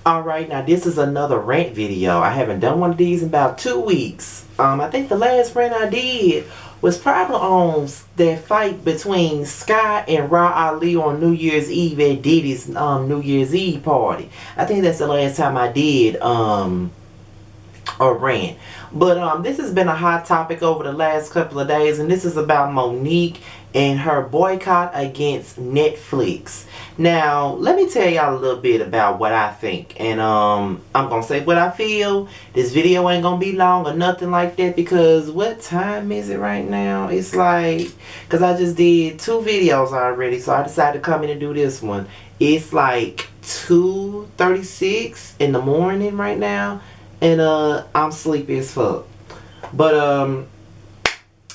Alright, now this is another rant video. I haven't done one of these in about 2 weeks. I think the last rant I did was probably on that fight between Scott and Raw Ali on New Year's Eve at Diddy's New Year's Eve party. I think that's the last time I did a rant. But this has been a hot topic over the last couple of days, and this is about Monique and her boycott against Netflix. Now, let me tell y'all a little bit about what I think, and I'm gonna say what I feel. This video ain't gonna be long or nothing like that, because what time is it right now? It's like, because I just did 2 videos already, so I decided to come in and do this one. It's like 2:36 in the morning right now, and I'm sleepy as fuck. But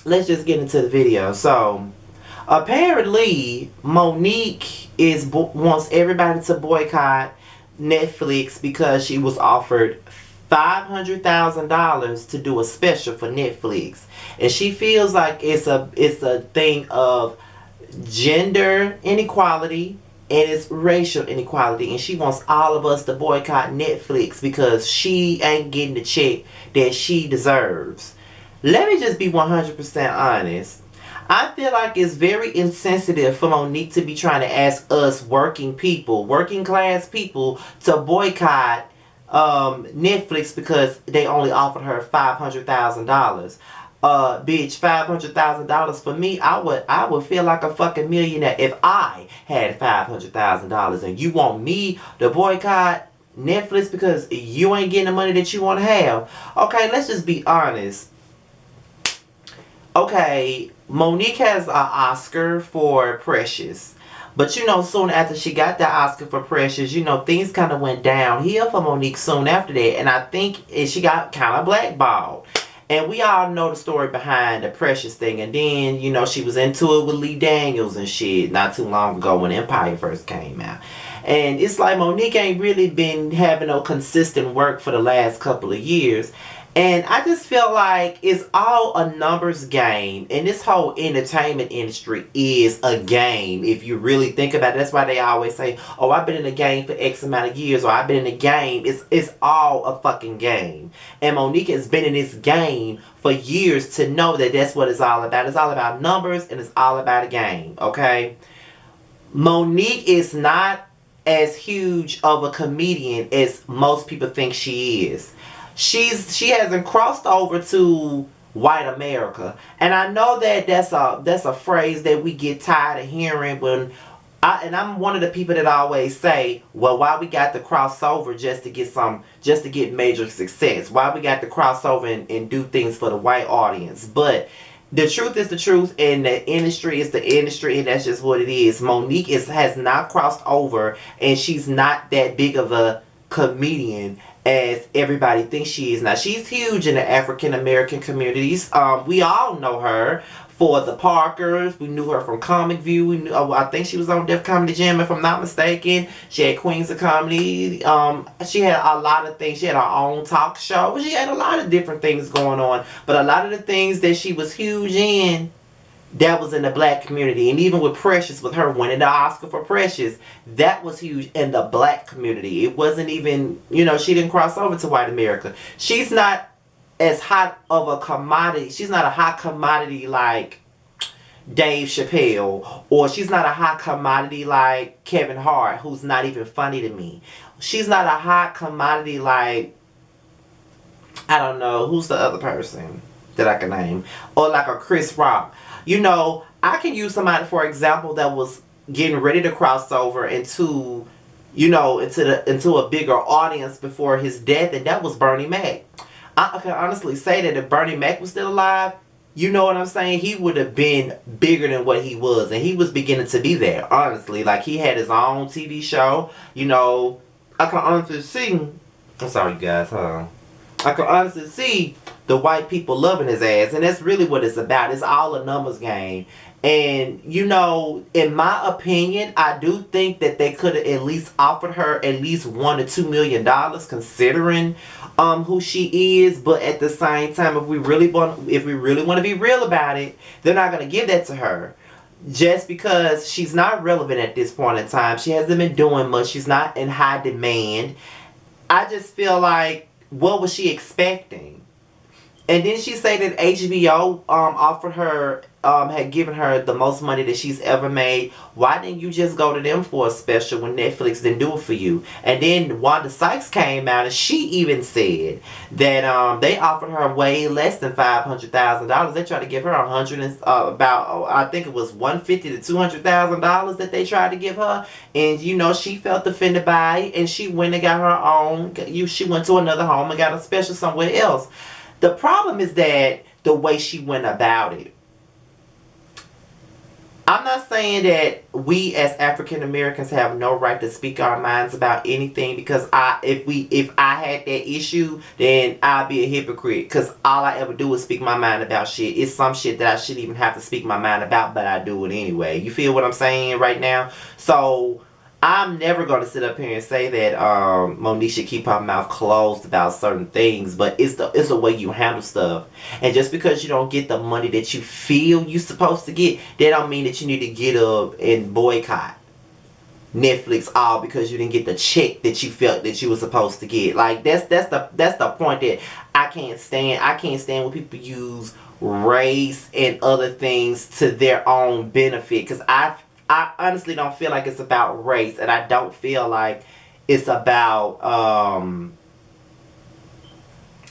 let's just get into the video. So apparently Monique wants everybody to boycott Netflix because she was offered $500,000 to do a special for Netflix, and she feels like it's a thing of gender inequality and it's racial inequality, and she wants all of us to boycott Netflix because she ain't getting the check that she deserves. Let me just be 100% honest. I feel like it's very insensitive for Monique to be trying to ask us working people, working class people, to boycott Netflix because they only offered her $500,000. Bitch, $500,000 for me, I would feel like a fucking millionaire if I had $500,000, and you want me to boycott Netflix because you ain't getting the money that you want to have. Okay, let's just be honest. Okay, Monique has an Oscar for Precious. But soon after she got the Oscar for Precious, things kind of went downhill for Monique soon after that. And I think she got kind of blackballed. And we all know the story behind the Precious thing. And then, she was into it with Lee Daniels and shit not too long ago when Empire first came out. And it's like Monique ain't really been having no consistent work for the last couple of years. And I just feel like it's all a numbers game. And this whole entertainment industry is a game. If you really think about it, that's why they always say, oh, I've been in the game for X amount of years, or I've been in the game. It's all a fucking game. And Monique has been in this game for years to know that that's what it's all about. It's all about numbers, and it's all about a game, okay? Monique is not as huge of a comedian as most people think she is. She hasn't crossed over to white America, and I know that that's a phrase that we get tired of hearing I'm one of the people that always say, well, why we got to cross over just to get major success? Why we got to cross over and do things for the white audience? But the truth is the truth, and the industry is the industry, and that's just what it is. Monique has not crossed over, and she's not that big of a comedian as everybody thinks she is. Now, she's huge in the African American communities. We all know her for the Parkers. We knew her from Comic View. I think she was on Def Comedy Jam, if I'm not mistaken. She had Queens of Comedy. She had a lot of things. She had her own talk show. She had a lot of different things going on. But a lot of the things that she was huge in, that was in the black community. And even with Precious, with her winning the Oscar for Precious, that was huge in the black community. It wasn't even, she didn't cross over to white America. She's not as hot of a commodity. She's not a hot commodity like Dave Chappelle, or she's not a hot commodity like Kevin Hart, who's not even funny to me. She's not a hot commodity like, I don't know, who's the other person that I can name? Or like a Chris Rock. I can use somebody, for example, that was getting ready to cross over into a bigger audience before his death, and that was Bernie Mac. I can honestly say that if Bernie Mac was still alive, you know what I'm saying, he would have been bigger than what he was, and he was beginning to be there, honestly. Like, he had his own TV show, I can honestly see, I'm sorry you guys, I can honestly see the white people loving his ass, and that's really what it's about. It's all a numbers game. And in my opinion, I do think that they could have at least offered her at least $1 or $2 million, considering who she is. But at the same time, if we really want to be real about it, they're not going to give that to her. Just because she's not relevant at this point in time. She hasn't been doing much. She's not in high demand. I just feel like, what was she expecting? And then she say that HBO offered her had given her the most money that she's ever made. Why didn't you just go to them for a special when Netflix didn't do it for you? And then Wanda Sykes came out and she even said that they offered her way less than $500,000. They tried to give her a hundred and I think it was $150,000 to $200,000 that they tried to give her. And you know, she felt offended by it and she went and got her own. She went to another home and got a special somewhere else. The problem is that the way she went about it. I'm not saying that we as African Americans have no right to speak our minds about anything, because if I had that issue, then I'd be a hypocrite, because all I ever do is speak my mind about shit. It's some shit that I shouldn't even have to speak my mind about, but I do it anyway. You feel what I'm saying right now? So I'm never going to sit up here and say that Monique should keep her mouth closed about certain things, but it's the way you handle stuff. And just because you don't get the money that you feel you're supposed to get, that don't mean that you need to get up and boycott Netflix all because you didn't get the check that you felt that you were supposed to get. Like that's the point that I can't stand. I can't stand when people use race and other things to their own benefit, because I honestly don't feel like it's about race, and I don't feel like it's about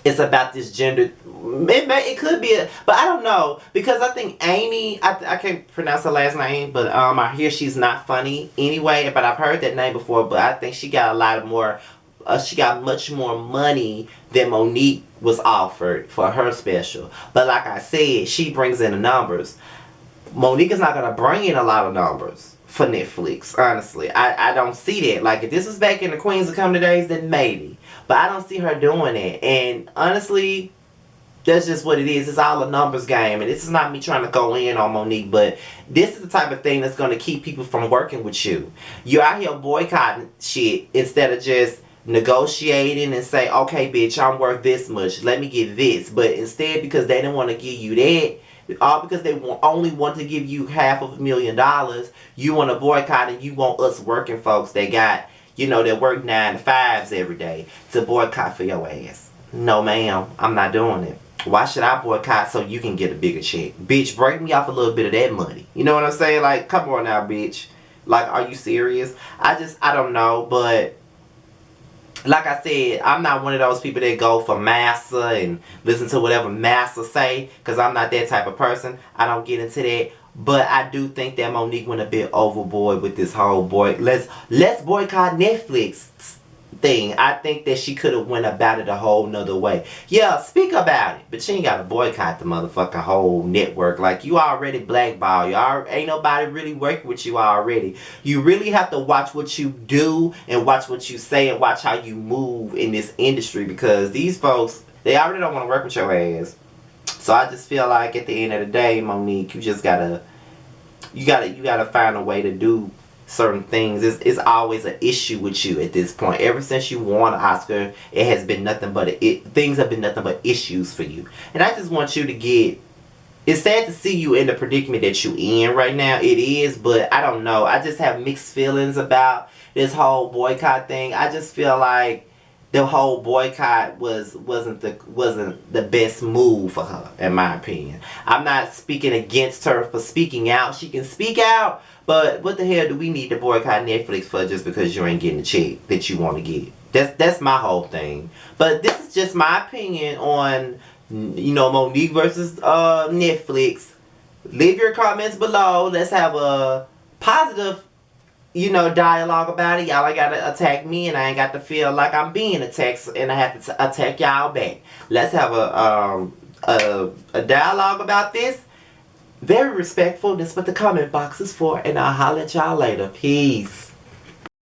this gender. It could be, but I don't know, because I think Amy, I can't pronounce her last name, but I hear she's not funny anyway. But I've heard that name before. But I think she got a lot of more. She got much more money than Monique was offered for her special. But like I said, she brings in the numbers. Monique is not going to bring in a lot of numbers for Netflix, honestly. I don't see that. Like, if this was back in the Queens of Coming Days, then maybe. But I don't see her doing it. And honestly, that's just what it is. It's all a numbers game. And this is not me trying to go in on Monique, but this is the type of thing that's going to keep people from working with you. You're out here boycotting shit instead of just negotiating and say, okay, bitch, I'm worth this much. Let me get this. But instead, because they didn't want to give you that, all because they only want to give you $500,000, you want to boycott, and you want us working folks that got, that work 9 to 5s every day to boycott for your ass. No, ma'am, I'm not doing it. Why should I boycott so you can get a bigger check? Bitch, break me off a little bit of that money. You know what I'm saying? Like, come on now, bitch. Like, are you serious? I don't know, but like I said, I'm not one of those people that go for massa and listen to whatever massa say, because I'm not that type of person. I don't get into that. But I do think that Monique went a bit overboard with this whole let's boycott Netflix thing. I think that she could have went about it a whole nother way. Yeah, speak about it, but she ain't got to boycott the motherfucking whole network. Like, you already blackballed. Ain't nobody really working with you already. You really have to watch what you do and watch what you say and watch how you move in this industry, because these folks, they already don't want to work with your ass. So I just feel like at the end of the day, Monique, you gotta find a way to do certain things. It's always an issue with you at this point. Ever since you won an Oscar, it has been nothing but things have been nothing but issues for you. And I just want you to get. It's sad to see you in the predicament that you in right now. It is, but I don't know. I just have mixed feelings about this whole boycott thing. I just feel like the whole boycott wasn't the best move for her, in my opinion. I'm not speaking against her for speaking out. She can speak out, but what the hell do we need to boycott Netflix for just because you ain't getting the check that you want to get? That's my whole thing. But this is just my opinion on Monique versus Netflix. Leave your comments below. Let's have a positive dialogue about it. Y'all ain't gotta attack me, and I ain't got to feel like I'm being attacked, and I have to attack y'all back. Let's have a dialogue about this. Very respectful. That's what the comment box is for, and I'll holler at y'all later. Peace.